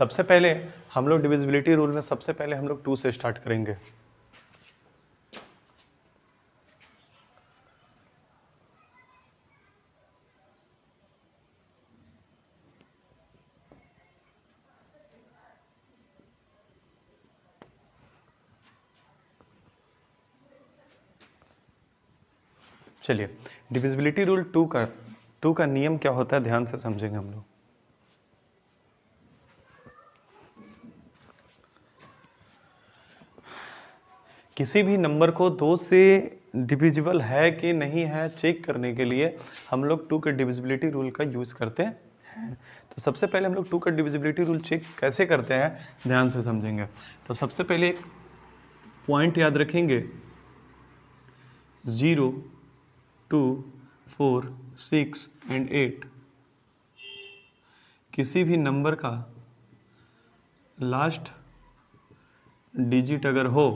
सबसे पहले हम लोग डिविजिबिलिटी रूल में सबसे पहले हम लोग 2 से स्टार्ट करेंगे। चलिए, डिविजिबिलिटी रूल 2 का नियम क्या होता है ध्यान से समझेंगे हम लोग। किसी भी नंबर को 2 से डिविजिबल है कि नहीं है चेक करने के लिए हम लोग 2 के डिविजिबिलिटी रूल का यूज करते हैं। तो सबसे पहले हम लोग 2 का डिविजिबिलिटी रूल चेक कैसे करते हैं ध्यान से समझेंगे। तो सबसे पहले एक पॉइंट याद रखेंगे, 0, 2, 4, 6 एंड 8 किसी भी नंबर का लास्ट डिजिट अगर हो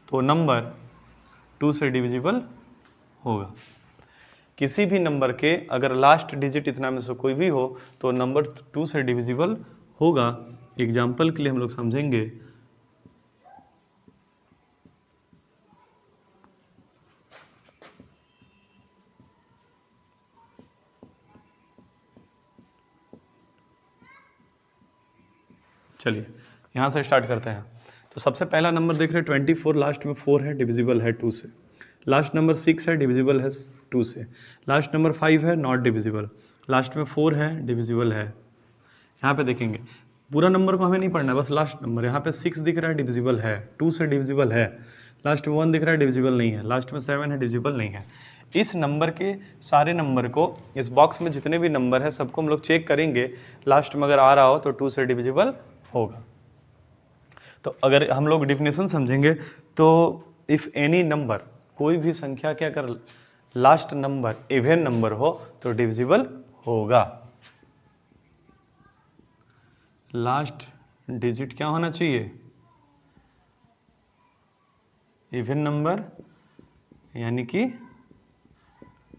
तो नंबर 2 से डिविजिबल होगा। किसी भी नंबर के अगर लास्ट डिजिट इतना में से कोई भी हो तो नंबर 2 से डिविजिबल होगा। एग्जाम्पल के लिए हम लोग समझेंगे, चलिए यहाँ से स्टार्ट करते हैं। तो सबसे पहला नंबर देख रहे हैं 24, लास्ट में 4 है, डिविजिबल है 2 से। लास्ट नंबर 6 है, डिविजिबल है 2 से। लास्ट नंबर 5 है, नॉट डिविजिबल। लास्ट में 4 है, डिविजिबल है। यहाँ पे देखेंगे पूरा नंबर को हमें नहीं पढ़ना है, बस लास्ट नंबर। यहाँ पे 6 दिख रहा है, डिविजिबल है, 2 से डिविजिबल है। लास्ट में 1 दिख रहा है, डिविजिबल नहीं है। लास्ट में 7 है, डिविजिबल नहीं है। इस नंबर के सारे नंबर को, इस बॉक्स में जितने भी नंबर है सबको हम लोग चेक करेंगे। लास्ट में अगर आ रहा हो तो 2 से डिविजिबल होगा। तो अगर हम लोग डिफिनेशन समझेंगे तो इफ एनी नंबर, कोई भी संख्या के अगर लास्ट नंबर इवन नंबर हो तो डिविजिबल होगा। लास्ट डिजिट क्या होना चाहिए? इवन नंबर, यानी कि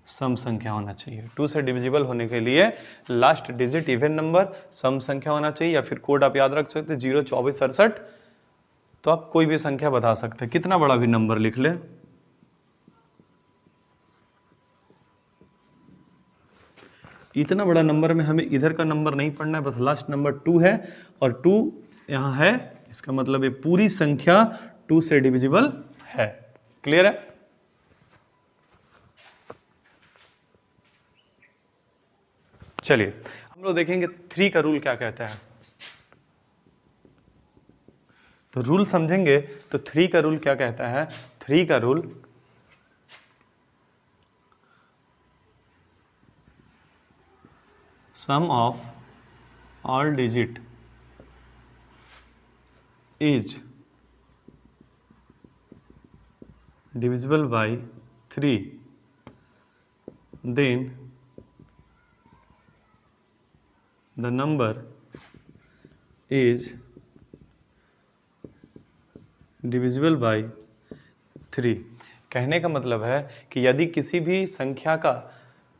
सम संख्या होना चाहिए। 2 से डिविजिबल होने के लिए लास्ट डिजिट इवन नंबर, सम संख्या होना चाहिए। या फिर कोड आप याद रख सकते हैं 0, 24, 67। तो आप कोई भी संख्या बता सकते हैं, कितना बड़ा भी नंबर लिख ले। इतना बड़ा नंबर में हमें इधर का नंबर नहीं पढ़ना है, बस लास्ट नंबर 2 है और 2 यहां है, इसका मतलब ये पूरी संख्या 2 से डिविजिबल है। क्लियर है? चलिए हम लोग देखेंगे 3 का रूल क्या कहता है। तो रूल समझेंगे तो 3 का रूल क्या कहता है। 3 का rule sum of all digit is divisible by 3, then the number is divisible by 3। कहने का मतलब है कि यदि किसी भी संख्या का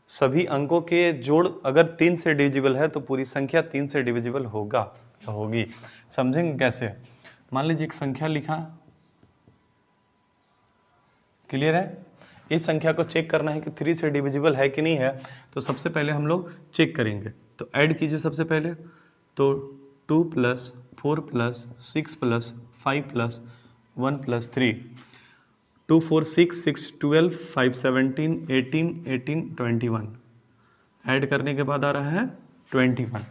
सभी अंकों के जोड़ अगर 3 से डिविजिबल है तो पूरी संख्या 3 से डिविजिबल होगा या होगी। समझेंगे कैसे? मान लीजिए एक संख्या लिखा, क्लियर है? इस संख्या को चेक करना है कि 3 से डिविजिबल है कि नहीं है। तो सबसे पहले हम लोग चेक करेंगे। तो ऐड कीजिए सबसे पहले। तो 2 + 4 + 6 + 5 + 1 + 3, 2 4 6 6 12 5 17 18 18 21। ऐड करने के बाद आ रहा है 21।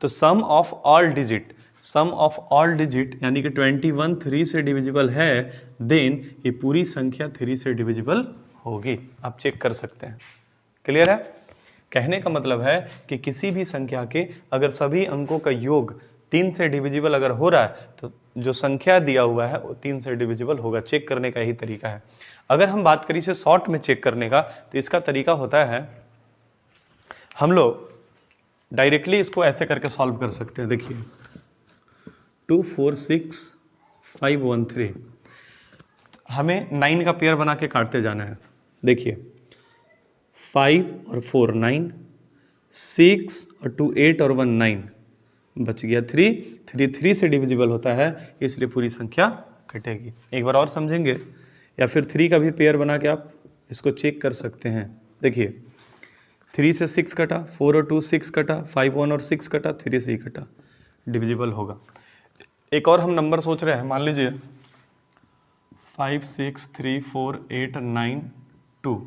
तो sum of all digit, sum of all digit यानी कि 21 3 से डिविजिबल है, देन ये पूरी संख्या 3 से डिविजिबल होगी। आप चेक कर सकते हैं। क्लियर है? कहने का मतलब है कि किसी भी संख्या के अगर सभी अंकों का योग 3 से डिविजिबल अगर हो रहा है तो जो संख्या दिया हुआ है वो 3 से डिविजिबल होगा। चेक करने का यही तरीका है। अगर हम बात करें इसे शॉर्ट में चेक करने का तो इसका तरीका होता है, हम लोग डायरेक्टली इसको ऐसे करके सॉल्व कर सकते हैं। देखिए 2 4 6 5 1 3, हमें 9 का पेयर बना के काटते जाना है। देखिए 5 और 4 9, 6 और 2 8 और 1 9, बच गया 3, 3 से डिविजिबल होता है इसलिए पूरी संख्या कटेगी। एक बार और समझेंगे, या फिर 3 का भी पेयर बना के आप इसको चेक कर सकते हैं। देखिए 3 से 6 कटा, 4 और 2 6 कटा, 5 1 और 6 कटा, 3 से ही कटा, डिविजिबल होगा। एक और हम नंबर सोच रहे हैं, मान लीजिए 5 6 3 4 8 9 2।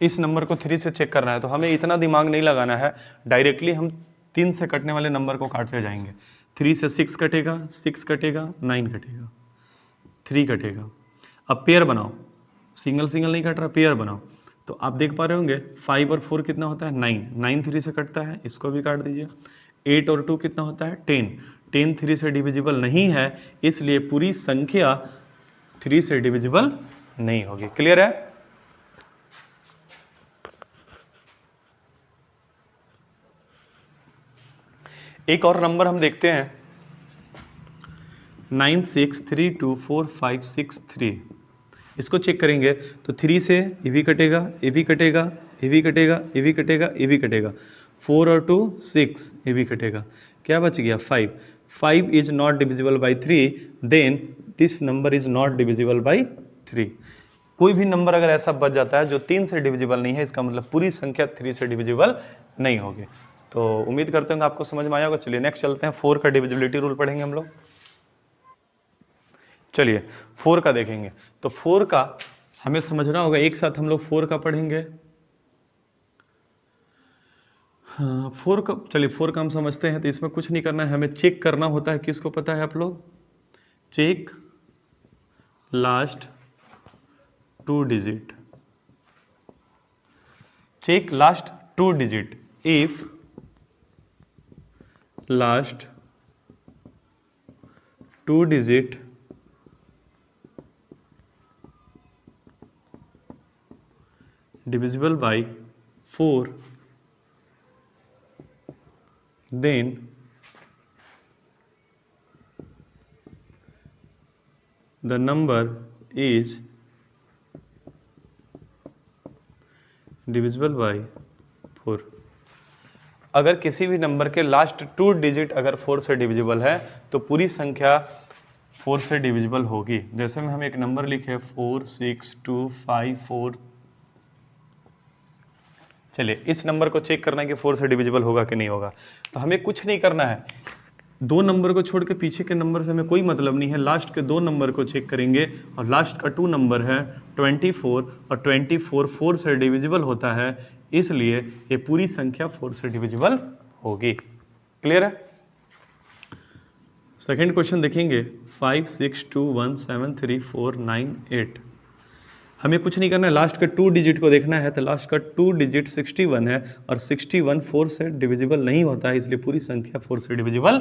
इस नंबर को 3 से चेक करना है तो हमें इतना दिमाग नहीं लगाना है, डायरेक्टली हम 3 से कटने वाले नंबर को काटते जाएंगे। 3 से 6 कटेगा, 6 कटेगा, 9 कटेगा, 3 कटेगा। अब पेयर बनाओ, सिंगल सिंगल नहीं कट रहा, पेयर बनाओ। तो आप देख पा रहे होंगे 5 और 4 कितना होता है 9, 9 3 से कटता है, इसको भी काट दीजिए। 8 और 2 कितना होता है 10, 10 3 से डिविजिबल नहीं है इसलिए पूरी संख्या 3 से डिविजिबल नहीं होगी। क्लियर है? एक और नंबर हम देखते हैं 9 6 3 2 4 5 6 3। इसको चेक करेंगे तो 3 से ये भी कटेगा, ये भी कटेगा, ये भी कटेगा, ये भी कटेगा, ये भी कटेगा। 4 और 2 6, ये भी कटेगा। क्या बच गया 5। 5 is not divisible by 3, then this number is not divisible by 3। कोई भी नंबर अगर ऐसा बच जाता है जो 3 से डिविजिबल नहीं है, इसका मतलब पूरी संख्या 3 से डिविजिबल नहीं होगी। तो उम्मीद करते हैं आपको समझ में आया होगा। चलिए नेक्स्ट चलते हैं, 4 का डिविजिबिलिटी रूल पढ़ेंगे हम लोग। चलिए 4 का देखेंगे। तो 4 का हमें समझना होगा, एक साथ हम लोग 4 का पढ़ेंगे। हाँ 4 का, चलिए 4 का हम समझते हैं। तो इसमें कुछ नहीं करना है, हमें चेक करना होता है। किसको पता है आप लोग? Check last 2 digit, check last 2 digit if last 2 digit divisible by 4, then the number is divisible by 4। अगर किसी भी नंबर के लास्ट 2 डिजिट अगर 4 से डिविजिबल है तो पूरी संख्या 4 से डिविजिबल होगी। जैसे में हम एक नंबर लिखे 4 6 2 5 4। चलिए इस नंबर को चेक करना है कि 4 से डिविजिबल होगा कि नहीं होगा। तो हमें कुछ नहीं करना है, 2 नंबर को छोड़ के पीछे के नंबर से हमें कोई मतलब नहीं है। लास्ट के 2 नंबर को चेक करेंगे और लास्ट का 2 नंबर है 24 और 24 4 से डिविजिबल होता है, इसलिए ये पूरी संख्या 4 से डिविजिबल होगी। क्लियर है? सेकेंड क्वेश्चन देखेंगे 5 6 2 1 7 3 4 9 8। हमें कुछ नहीं करना है, लास्ट का 2 डिजिट को देखना है। तो लास्ट का 2 डिजिट 61 है और 61 4 से डिविजिबल नहीं होता है, इसलिए पूरी संख्या 4 से डिविजिबल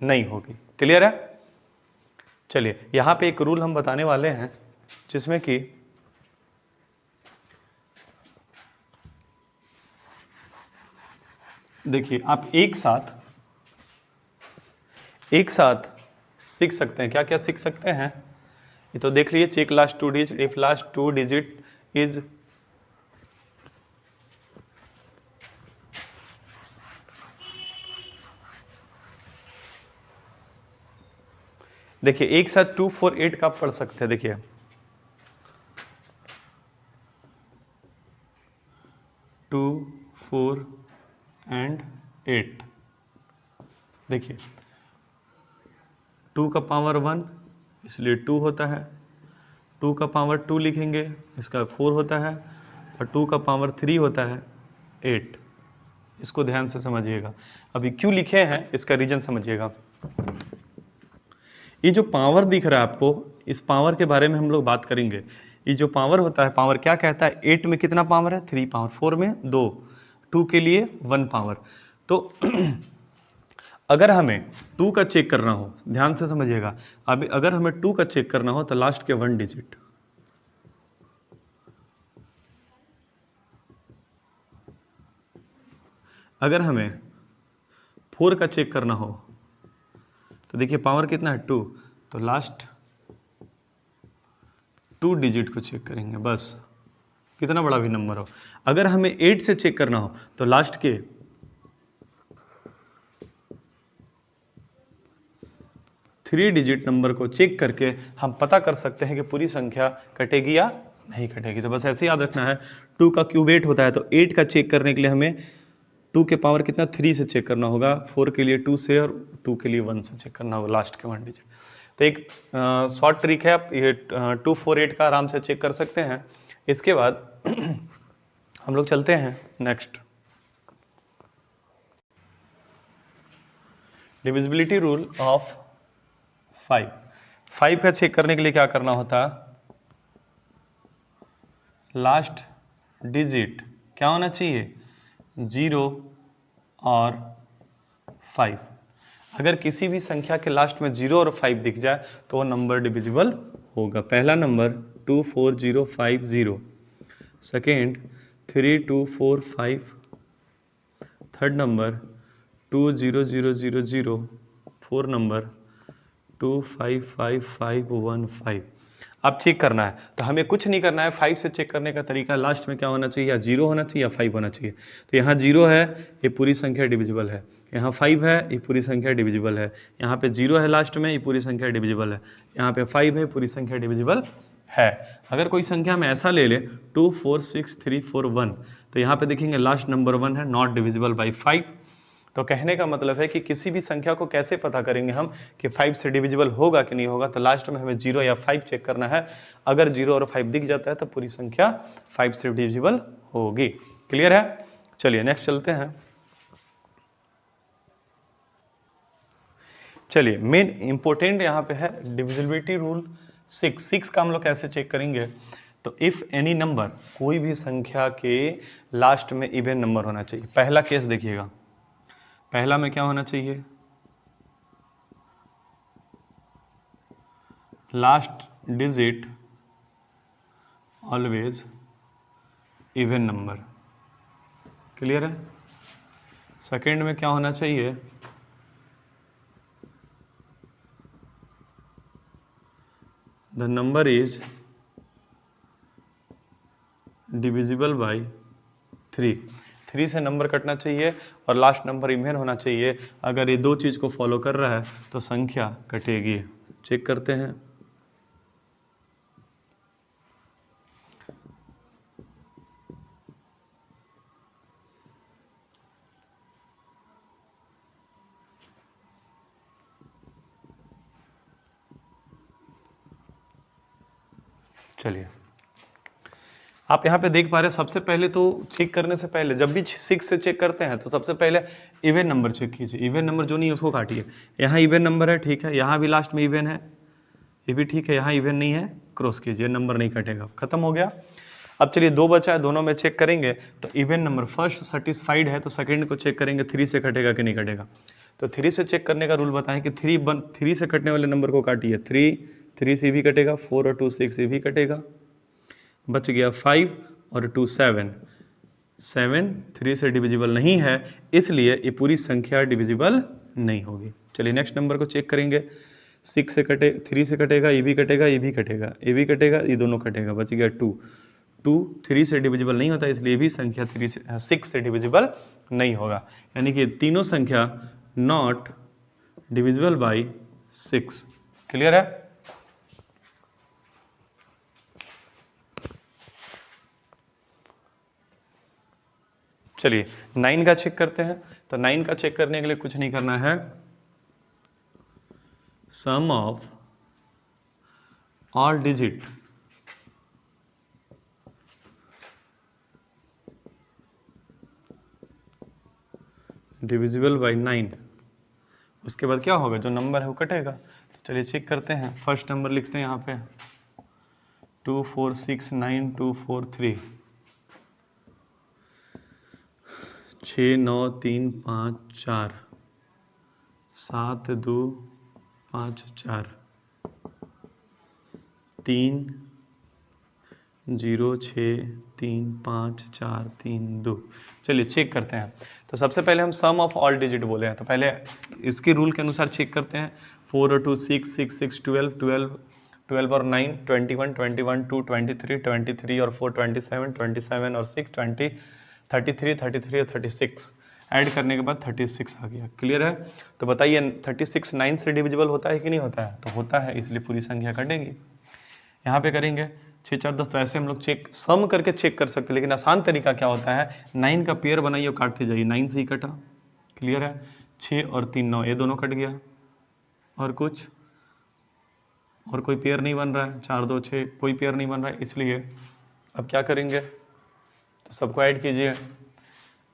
नहीं होगी। क्लियर है? चलिए यहां पे एक रूल हम बताने वाले हैं जिसमें कि देखिए आप एक साथ सीख सकते हैं। क्या क्या सीख सकते हैं ये तो देख लीजिए। Check last 2 digit if last 2 digit is देखिए एक साथ 2 4 8 का पढ़ सकते हैं। देखिए 2 4 एंड 8। देखिए 2 का पावर 1 इसलिए 2 होता है, 2 का पावर 2 लिखेंगे इसका 4 होता है, और 2 का पावर 3 होता है 8। इसको ध्यान से समझिएगा। अभी क्यों लिखे हैं इसका रीजन समझिएगा। ये जो पावर दिख रहा है आपको, इस पावर के बारे में हम लोग बात करेंगे। ये जो पावर होता है, पावर क्या कहता है? 8 में कितना पावर है? 3 पावर, 4 में 2, 2 के लिए 1 पावर। तो अगर हमें 2 का चेक करना हो, ध्यान से समझिएगा। अब अगर हमें 2 का चेक करना हो तो लास्ट के 1 डिजिट, अगर हमें 4 का चेक करना हो तो देखिए पावर कितना है 2, तो लास्ट 2 डिजिट को चेक करेंगे बस, कितना बड़ा भी नंबर हो। अगर हमें 8 से चेक करना हो तो लास्ट के 3 डिजिट नंबर को चेक करके हम पता कर सकते हैं कि पूरी संख्या कटेगी या नहीं कटेगी। तो बस ऐसे याद रखना है, 2 का क्यूब 8 होता है, तो 8 का चेक करने के लिए हमें 2 के पावर कितना 3 से चेक करना होगा, 4 के लिए 2 से और 2 के लिए 1 से चेक करना होगा लास्ट के 1 डिजिट। तो एक शॉर्ट ट्रिक है, आप ये 2 4 8 का आराम से चेक कर सकते हैं। इसके बाद हम लोग चलते हैं नेक्स्ट, डिविजिबिलिटी रूल ऑफ 5। 5 का चेक करने के लिए क्या करना होता है, लास्ट डिजिट क्या होना चाहिए, 0 और 5। अगर किसी भी संख्या के लास्ट में 0 और 5 दिख जाए तो वो नंबर डिविजिबल होगा। पहला number 24050, second 32455, third number 20000, fourth number 255515। अब चेक करना है तो हमें कुछ नहीं करना है, 5 से चेक करने का तरीका लास्ट में क्या होना चाहिए, या 0 होना चाहिए या 5 होना चाहिए। तो यहाँ 0 है, ये पूरी संख्या डिविजिबल है, यहाँ 5 है, ये पूरी संख्या डिविजिबल है, यहाँ पे 0 है लास्ट में, ये पूरी संख्या डिविजिबल है, यहाँ पे 5 है, पूरी संख्या डिविजिबल है। अगर कोई संख्या में ऐसा ले ले 246341, तो यहाँ पे देखेंगे लास्ट नंबर 1 है, नॉट डिविजिबल बाई 5। तो कहने का मतलब है कि किसी भी संख्या को कैसे पता करेंगे हम कि 5 से डिविजिबल होगा कि नहीं होगा, तो लास्ट में हमें 0 या 5 चेक करना है। अगर 0 और 5 दिख जाता है तो पूरी संख्या 5 से डिविजिबल होगी। क्लियर है? चलिए नेक्स्ट चलते हैं। चलिए मेन इंपॉर्टेंट यहाँ पे है डिविजिबिलिटी रूल 6 का हम लोग कैसे चेक करेंगे, तो इफ एनी नंबर, कोई भी संख्या के लास्ट में इवन नंबर होना चाहिए। पहला केस देखिएगा, पहला में क्या होना चाहिए, last digit always even number. Clear है? सेकेंड में क्या होना चाहिए, the number is divisible by 3 से नंबर कटना चाहिए और लास्ट नंबर इवन होना चाहिए। अगर ये दो चीज़ को फॉलो कर रहा है तो संख्या कटेगी। चेक करते हैं। चलिए आप यहाँ पे देख पा रहे हैं, सबसे पहले तो चेक करने से पहले जब भी 6 से चेक करते हैं तो सबसे पहले इवन नंबर चेक कीजिए। इवन नंबर जो नहीं है उसको काटिए। यहाँ इवन नंबर है, ठीक है, यहाँ भी लास्ट में इवन है, ये भी ठीक है, यहाँ इवन नहीं है, क्रॉस कीजिए, नंबर नहीं कटेगा। खत्म हो गया। अब चलिए दो बचा है, दोनों में चेक करेंगे। तो इवन नंबर फर्स्ट सेटिस्फाइड है तो सेकंड को चेक करेंगे 3 से कटेगा कि नहीं कटेगा। तो 3 से चेक करने का रूल बताएं कि 3 से कटने वाले नंबर को काटिए। 3 से भी कटेगा, 4 और 2 6 से भी कटेगा, बच गया 5 और 2 7। 7 3 से डिविजिबल नहीं है, इसलिए ये पूरी संख्या डिविजिबल नहीं होगी। चलिए नेक्स्ट नंबर को चेक करेंगे। 6 से कटे, 3 से कटेगा, ये भी कटेगा, ये भी कटेगा, ये भी कटेगा, ये दोनों कटेगा, बच गया 2। 3 से डिविजिबल नहीं होता, इसलिए भी संख्या 6 से डिविजिबल नहीं होगा। यानी कि तीनों संख्या नॉट डिविजिबल बाई 6। क्लियर है? चलिए 9 का चेक करते हैं। तो 9 का चेक करने के लिए कुछ नहीं करना है, sum of all digit divisible by 9। उसके बाद क्या होगा, जो नंबर है वो कटेगा। तो चलिए चेक करते हैं। फर्स्ट नंबर लिखते हैं यहाँ पे 2469243, 69354, 7254, 30635432। चलिए चेक करते हैं। तो सबसे पहले हम सम ऑफ ऑल डिजिट बोले हैं, तो पहले इसके रूल के अनुसार चेक करते हैं। 4 और 2 6, 6 6 12, 12 और 9 21, 21 2 23, 23 और 4 27, 27 और 6 20, 33 33 और 36। ऐड करने के बाद 36 आ गया। क्लियर है? तो बताइए 36 9 से डिविजिबल होता है कि नहीं होता है? तो होता है, इसलिए पूरी संख्या कटेगी। यहाँ पे करेंगे 6 4 10, तो ऐसे हम लोग चेक सम करके चेक कर सकते हैं, लेकिन आसान तरीका क्या होता है, 9 का पेयर बनाइए और काटते जाइए, 9 से ही कटा। क्लियर है? 6 और 3 9, ये दोनों कट गया। और कुछ और कोई पेयर नहीं बन रहा है, 4 2 6 कोई पेयर नहीं बन रहा है, इसलिए अब क्या करेंगे, तो सबको ऐड कीजिए।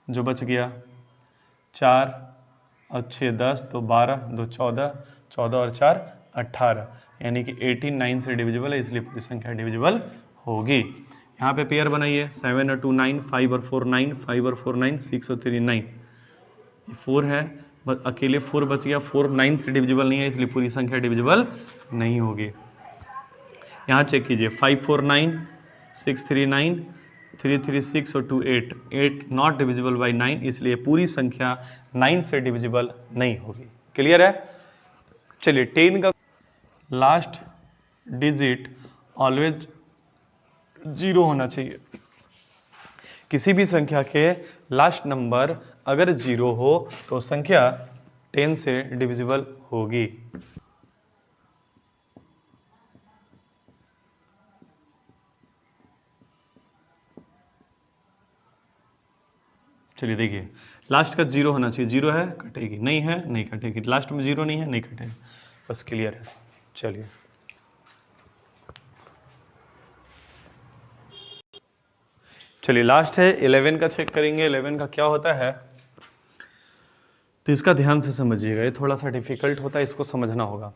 जो बच गया 4 और 6 10, तो 12 2 14, 14 और 4 18, यानी कि 18 9 से डिविजिबल है, इसलिए पूरी संख्या डिविजिबल होगी। यहाँ पे पेयर बनाइए, 7 और 2 9, 5 और 4 9, 5 और 4 9, 6 और 3 9, 4 है, बस अकेले 4 बच गया, 4 9 से डिविजिबल नहीं है, इसलिए पूरी संख्या डिविजिबल नहीं होगी। यहाँ चेक कीजिए, 5 4 9, 6 3 9, 3 3 6 और 2 8, 8 नॉट डिविजिबल बाई 9, इसलिए पूरी संख्या 9 से डिविजिबल नहीं होगी। क्लियर है? चलिए 10 का लास्ट डिजिट ऑलवेज 0 होना चाहिए। किसी भी संख्या के लास्ट नंबर अगर 0 हो तो संख्या 10 से डिविजिबल होगी। चलिए देखिए, लास्ट का 0 होना चाहिए, 0 है कटेगी, नहीं है नहीं कटेगी, लास्ट में 0 नहीं है नहीं कटेगी, बस क्लियर है। चलिए चलिए लास्ट है 11 का चेक करेंगे। 11 का क्या होता है, तो इसका ध्यान से समझिएगा, ये थोड़ा सा डिफिकल्ट होता है, इसको समझना होगा।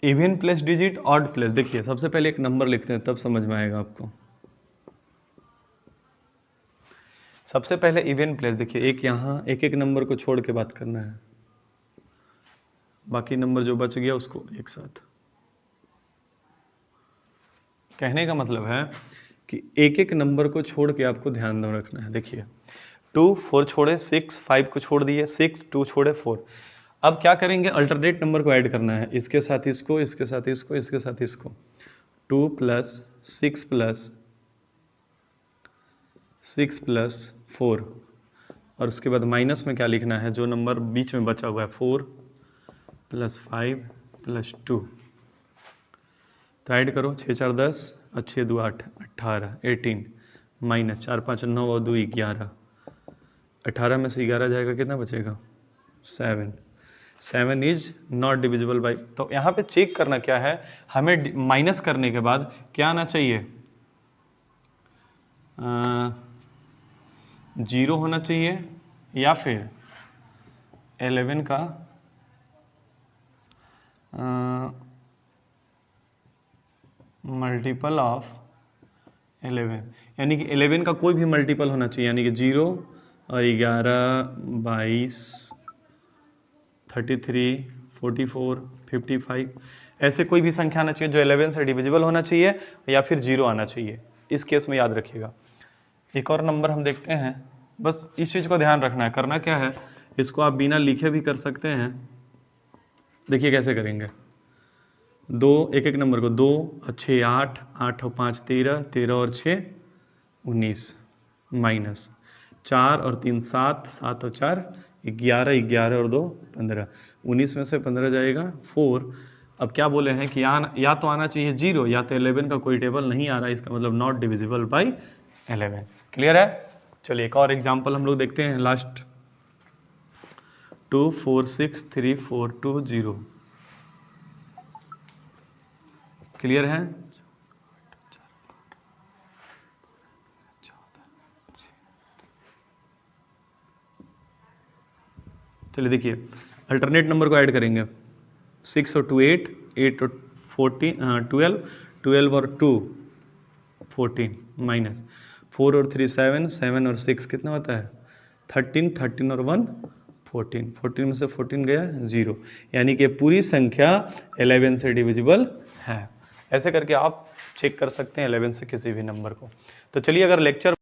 Even plus digit, odd plus, देखिए सबसे पहले एक नंबर लिखते हैं तब समझ में आएगा आपको। सबसे पहले इवन प्लेस, देखिए एक यहाँ एक एक नंबर को छोड़ के बात करना है, बाकी नंबर जो बच गया उसको एक साथ। कहने का मतलब है कि एक एक नंबर को छोड़ के आपको ध्यान में रखना है। देखिए 2 4 छोड़े 6, 5 को छोड़ दिए 6, 2 छोड़े 4। अब क्या करेंगे, अल्टरनेट नंबर को ऐड करना है, इसके साथ इसको, इसके साथ इसको, इसके साथ इसको। 2 प्लस 6 प्लस 6 प्लस 4, और उसके बाद माइनस में क्या लिखना है, जो नंबर बीच में बचा हुआ है, 4 प्लस 5 प्लस 2। तो ऐड करो, 6 4 10 और 6 2 8, 18, 18 माइनस 4 5 9 और 2 11, 18 में से 11 जाएगा, कितना बचेगा, 7। 7 इज नॉट डिविजिबल बाई, तो यहाँ पे चेक करना क्या है, हमें माइनस करने के बाद क्या आना चाहिए, 0 होना चाहिए, या फिर 11 का मल्टीपल ऑफ 11, यानी कि 11 का कोई भी मल्टीपल होना चाहिए, यानी कि 0 और 11 22 33 44 55, ऐसे कोई भी संख्या आना चाहिए जो 11 से डिविजिबल होना चाहिए, या फिर 0 आना चाहिए। इस केस में याद रखिएगा। एक और नंबर हम देखते हैं, बस इस चीज़ को ध्यान रखना है। करना क्या है, इसको आप बिना लिखे भी कर सकते हैं। देखिए कैसे करेंगे, 2 एक एक नंबर को, 2 और 6 8, 8 और 5 13, 13 और 6 19, माइनस 4 और 3 7, 7 और 4 11, 11 और 2 15, 19 में से 15 जाएगा 4। अब क्या बोले हैं कि या तो आना चाहिए 0, या तो 11 का कोई टेबल नहीं आ रहा है, इसका मतलब नॉट डिविजिबल बाई 11। क्लियर है? चलिए एक और एग्जाम्पल हम लोग देखते हैं, लास्ट 2 4 6 3 4 2 0। क्लियर है? चलिए देखिए, अल्टरनेट नंबर को ऐड करेंगे, 6 और 2 8, 8 और 14 12, 12 और 2 14, माइनस 4 और 3 7, 7 और 6 कितना होता है, 13, 13 और 1 14, 14 में से 14 गया 0, यानी कि पूरी संख्या 11 से डिविजिबल है। ऐसे करके आप चेक कर सकते हैं 11 से किसी भी नंबर को। तो चलिए, अगर लेक्चर